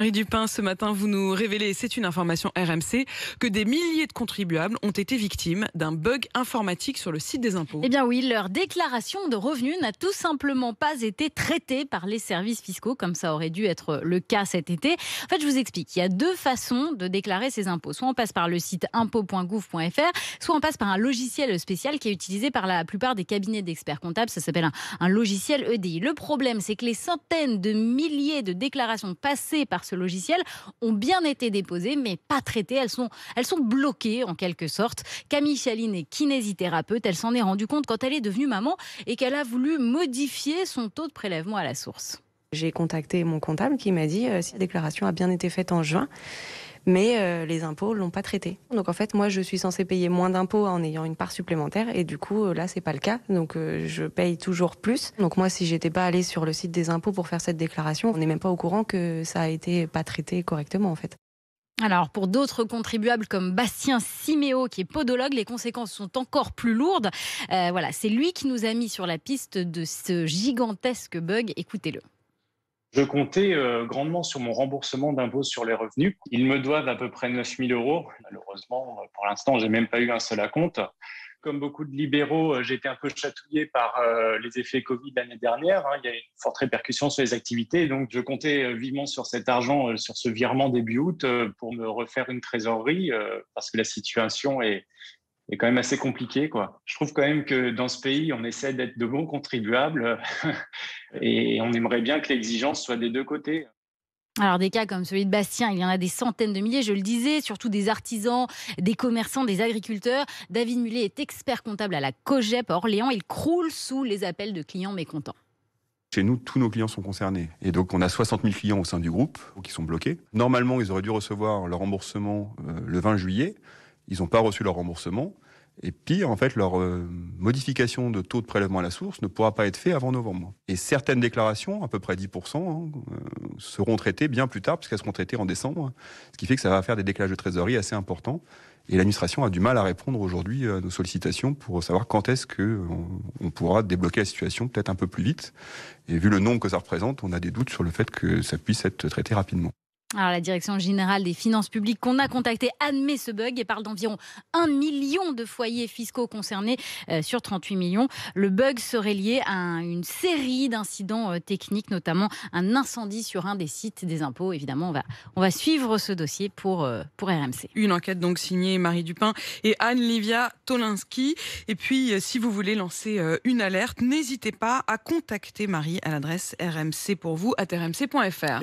Marie Dupin, ce matin, vous nous révélez, et c'est une information RMC, que des milliers de contribuables ont été victimes d'un bug informatique sur le site des impôts. Eh bien oui, leur déclaration de revenus n'a tout simplement pas été traitée par les services fiscaux, comme ça aurait dû être le cas cet été. En fait, je vous explique, il y a deux façons de déclarer ses impôts. Soit on passe par le site impôts.gouv.fr, soit on passe par un logiciel spécial qui est utilisé par la plupart des cabinets d'experts comptables. Ça s'appelle un logiciel EDI. Le problème, c'est que les centaines de milliers de déclarations passées par ce logiciel ont bien été déposées, mais pas traitées. Elles sont bloquées en quelque sorte. Camille Chaline est kinésithérapeute. Elle s'en est rendue compte quand elle est devenue maman et qu'elle a voulu modifier son taux de prélèvement à la source. J'ai contacté mon comptable qui m'a dit si la déclaration a bien été faite en juin, mais les impôts l'ont pas traité. Donc en fait, moi, je suis censée payer moins d'impôts en ayant une part supplémentaire et du coup, là, c'est pas le cas. Donc je paye toujours plus. Donc moi, si j'étais pas allée sur le site des impôts pour faire cette déclaration, on n'est même pas au courant que ça a été pas traité correctement en fait. Alors, pour d'autres contribuables comme Bastien Siméo, qui est podologue, les conséquences sont encore plus lourdes. Voilà, c'est lui qui nous a mis sur la piste de ce gigantesque bug. Écoutez-le. Je comptais grandement sur mon remboursement d'impôt sur les revenus. Ils me doivent à peu près 9 000 euros. Malheureusement, pour l'instant, j'ai même pas eu un seul acompte. Comme beaucoup de libéraux, j'ai été un peu chatouillé par les effets Covid l'année dernière. Il y a une forte répercussion sur les activités. Donc, je comptais vivement sur cet argent, sur ce virement début août, pour me refaire une trésorerie, parce que la situation est quand même assez compliquée, quoi. Je trouve quand même que dans ce pays, on essaie d'être de bons contribuables et on aimerait bien que l'exigence soit des deux côtés. Alors des cas comme celui de Bastien, il y en a des centaines de milliers, je le disais, surtout des artisans, des commerçants, des agriculteurs. David Mullet est expert comptable à la COGEP à Orléans. Il croule sous les appels de clients mécontents. Chez nous, tous nos clients sont concernés. Et donc, on a 60 000 clients au sein du groupe qui sont bloqués. Normalement, ils auraient dû recevoir leur remboursement le 20 juillet. Ils n'ont pas reçu leur remboursement. Et pire, en fait, leur modification de taux de prélèvement à la source ne pourra pas être faite avant novembre. Et certaines déclarations, à peu près 10%, seront traitées bien plus tard, puisqu'elles seront traitées en décembre. Ce qui fait que ça va faire des décalages de trésorerie assez importants. Et l'administration a du mal à répondre aujourd'hui à nos sollicitations pour savoir quand est-ce qu'on pourra débloquer la situation peut-être un peu plus vite. Et vu le nombre que ça représente, on a des doutes sur le fait que ça puisse être traité rapidement. Alors, la Direction générale des finances publiques qu'on a contactée admet ce bug et parle d'environ 1 million de foyers fiscaux concernés sur 38 millions. Le bug serait lié à une série d'incidents techniques, notamment un incendie sur un des sites des impôts. Évidemment, on va suivre ce dossier pour RMC. Une enquête donc signée Marie Dupin et Anne-Livia Tolinski. Et puis, si vous voulez lancer une alerte, n'hésitez pas à contacter Marie à l'adresse rmcpourvous@rmc.fr.